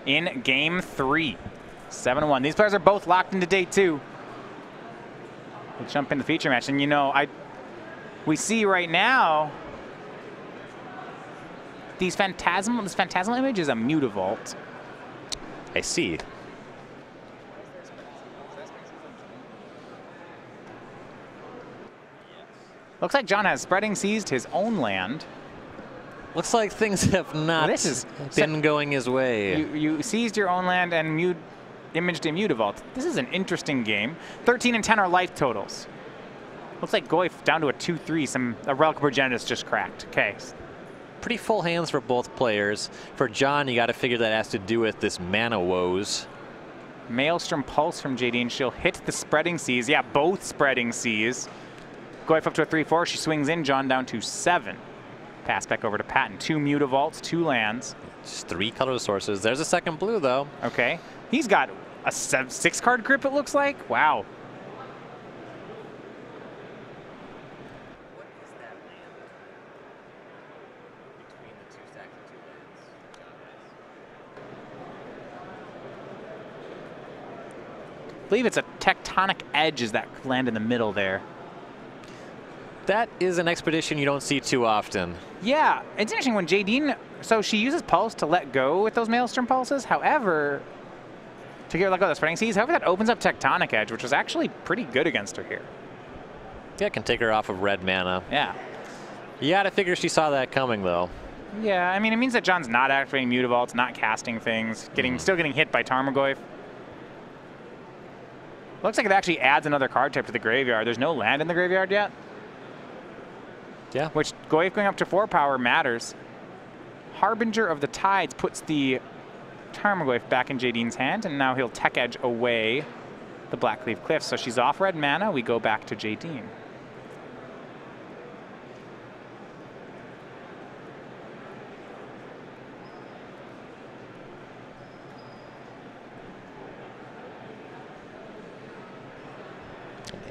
in game 3. 7-1. These players are both locked into day 2. We'll jump into the feature match. And, you know, we see right now this phantasmal image is a Mutavault. I see. Looks like John has spreading seized his own land. Looks like things have not been going his way. You seized your own land and imaged a Mutavault. This is an interesting game. 13 and 10 are life totals. Looks like Goyf down to a 2-3. A Relic of Progenitus just cracked. Okay. Pretty full hands for both players. For John, you got to figure that has to do with this mana woes. Maelstrom Pulse from Jadine. She'll hit the spreading seas. Yeah, both spreading seas. Goyf up to a 3-4. She swings in. John down to 7. Pass back over to Paton. 2 Mutavaults, 2 lands. Just 3 color sources. There's a second blue, though. Okay. He's got a 6-card grip, it looks like. Wow. What is that land between the 2 stacks of 2 lands? I believe it's a Tectonic Edge is that land in the middle there. That is an expedition you don't see too often. Yeah, it's interesting when Jadine, so she uses Pulse to let go with those Maelstrom Pulses. However, to get let go of the Spreading Seas, however, that opens up Tectonic Edge, which was actually pretty good against her here. Yeah, it can take her off of red mana. Yeah. You gotta figure she saw that coming, though. Yeah, I mean, it means that John's not activating Mutavaults, not casting things, still getting hit by Tarmogoyf. Looks like it actually adds another card type to the graveyard. There's no land in the graveyard yet. Yeah. Which Goyf going up to 4 power matters. Harbinger of the Tides puts the Tarmogoyf back in Jadine's hand, and now he'll Tech Edge away the Blackleaf Cliffs. So she's off red mana. We go back to Jadine.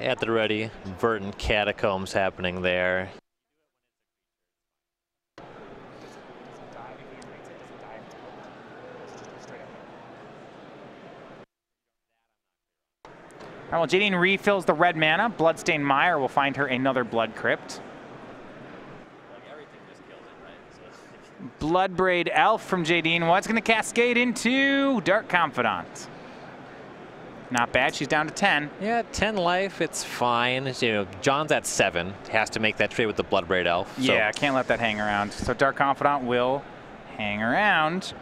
At the ready, Verdant Catacombs happening there. All right, well, Jadine refills the red mana. Bloodstained Mire will find her another Blood Crypt. Bloodbraid Elf from Jadine. What's going to cascade into Dark Confidant? Not bad. She's down to 10. Yeah, 10 life. It's fine. You know, John's at 7. Has to make that trade with the Bloodbraid Elf. So. Yeah, can't let that hang around. So Dark Confidant will hang around.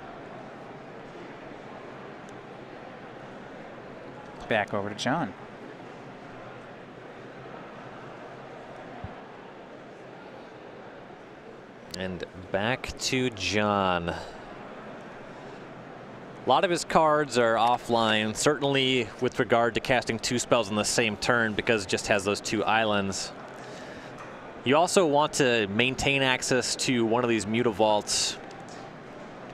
Back over to John. And back to John. A lot of his cards are offline, certainly with regard to casting 2 spells in the same turn because it just has those 2 islands. You also want to maintain access to one of these Mutavaults,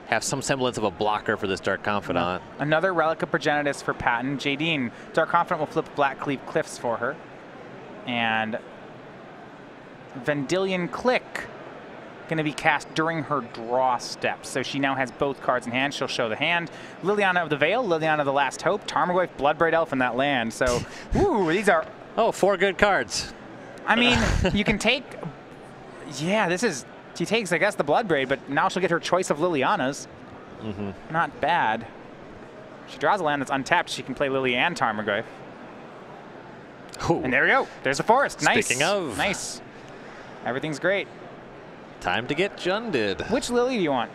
have some semblance of a blocker for this Dark Confidant. Another Relic of Progenitus for Paton. Jadine, Dark Confidant will flip Blackleaf Cliffs for her. And Vendilion Click going to be cast during her draw step. So she now has both cards in hand. She'll show the hand. Liliana of the Veil, Liliana of the Last Hope, Tarmogoyf, Bloodbraid Elf in that land. So, ooh, these are... Oh, 4 good cards. I mean, you can take... Yeah, this is... She takes, I guess, the Bloodbraid, but now she'll get her choice of Lilianas. Not bad. She draws a land that's untapped. She can play Lily and Tarmogoyf. Ooh. And there we go. There's the forest. Nice. Speaking of. Nice. Everything's great. Time to get Junded. Which Lily do you want?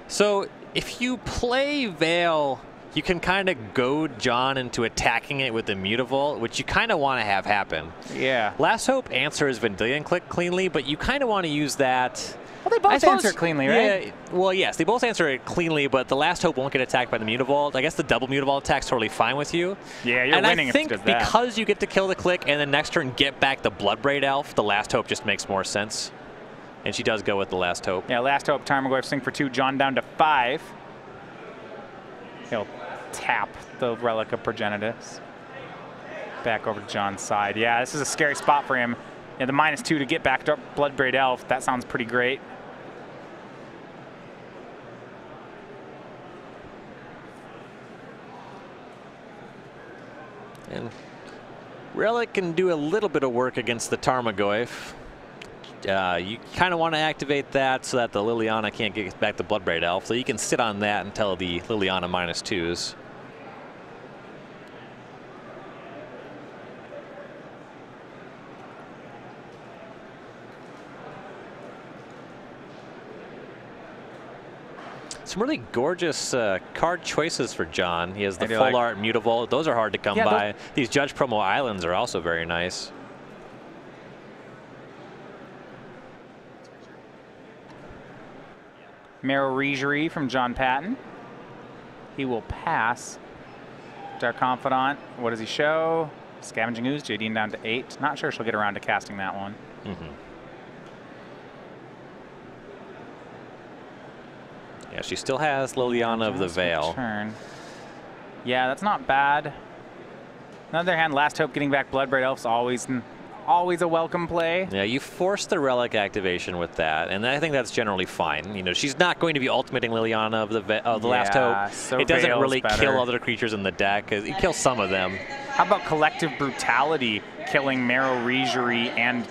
So if you play Veil, you can kind of goad John into attacking it with the Mutavault, which you kind of want to have happen. Yeah. Last Hope answers Vendilion Click cleanly, but you kind of want to use that. Well, they both answer it cleanly, right? Yeah, well, yes, they both answer it cleanly, but the Last Hope won't get attacked by the Mutavault. I guess the double Mutavault attack's totally fine with you. Yeah, you're winning if it does that. And I think because you get to kill the Click and then next turn get back the Bloodbraid Elf, the Last Hope just makes more sense. And she does go with the Last Hope. Yeah, Last Hope, Tarmogoyf swing for 2, John down to 5. He'll tap the Relic of Progenitus. Back over to John's side. Yeah, this is a scary spot for him. Yeah, the -2 to get back to Bloodbraid Elf. That sounds pretty great. And Relic can do a little bit of work against the Tarmogoyf. You kind of want to activate that so that the Liliana can't get back the Bloodbraid Elf. So you can sit on that until the Liliana -2s. Some really gorgeous card choices for John. He has the full art Mutavault. Those are hard to come by. These Judge Promo Islands are also very nice. Marrow Regerie from John Paton. He will pass. Dark Confidant. What does he show? Scavenging Ooze. Jadine down to 8. Not sure she'll get around to casting that one. Yeah, she still has Liliana of the Veil. Turn. Yeah, that's not bad. On the other hand, Last Hope getting back Bloodbraid Elf's always a welcome play. Yeah, you force the Relic activation with that, and I think that's generally fine. You know, she's not going to be ultimating Liliana of the Last Hope. So it doesn't really better. kill other creatures in the deck. It kills some of them. How about Collective Brutality killing Marrow Regerie and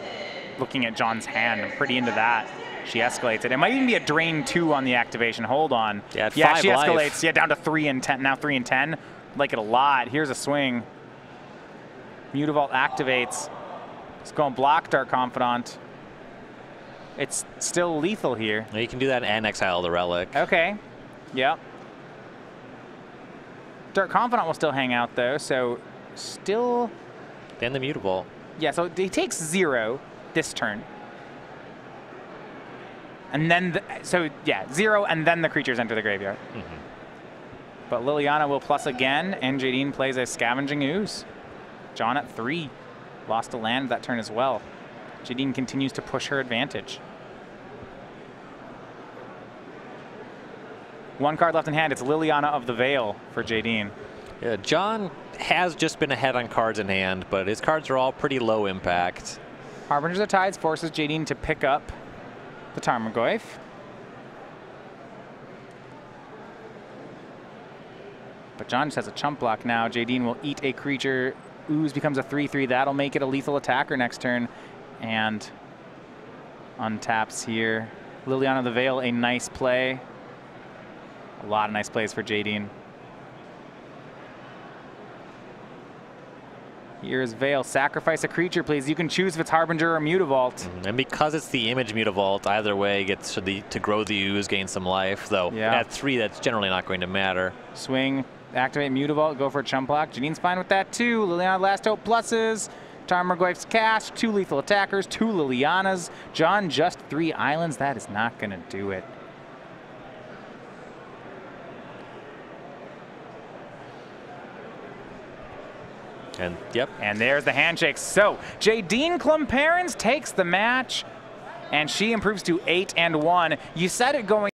looking at John's hand? I'm pretty into that. She escalates it. It might even be a drain 2 on the activation. Hold on. Yeah, she escalates. Yeah, down to 3 and 10. Now 3 and 10. Like it a lot. Here's a swing. Mutavault activates. It's going to block Dark Confidant. It's still lethal here. You can do that and exile the Relic. Okay. Yep. Dark Confidant will still hang out though, so still. Then the Mutavault. Yeah, so he takes 0 this turn. And then, so yeah, 0 and then the creatures enter the graveyard. But Liliana will plus again, and Jadine plays a Scavenging Ooze. John at 3. Lost a land that turn as well. Jadine continues to push her advantage. 1 card left in hand. It's Liliana of the Veil for Jadine. Yeah, John has just been ahead on cards in hand, but his cards are all pretty low impact. Harbingers of Tides forces Jadine to pick up the Tarmogoyf. But John just has a chump block now. Jadine will eat a creature. Ooze becomes a 3/3. That'll make it a lethal attacker next turn. And untaps here. Liliana of the Veil, a nice play. A lot of nice plays for Jadine. Here's Veil. Sacrifice a creature, please. You can choose if it's Harbinger or Mutavault. And because it's the image Mutavault, either way gets to grow the Ooze, gain some life. Though at 3, that's generally not going to matter. Swing, activate Mutavault, go for a chump block. Jadine's fine with that too. Liliana Last Hope pluses. Tarmogoyf's cast, 2 lethal attackers, 2 Lilianas. John just 3 islands. That is not going to do it. And yep. And there's the handshake. So Jadine Klomparans takes the match, and she improves to 8-1. You said it going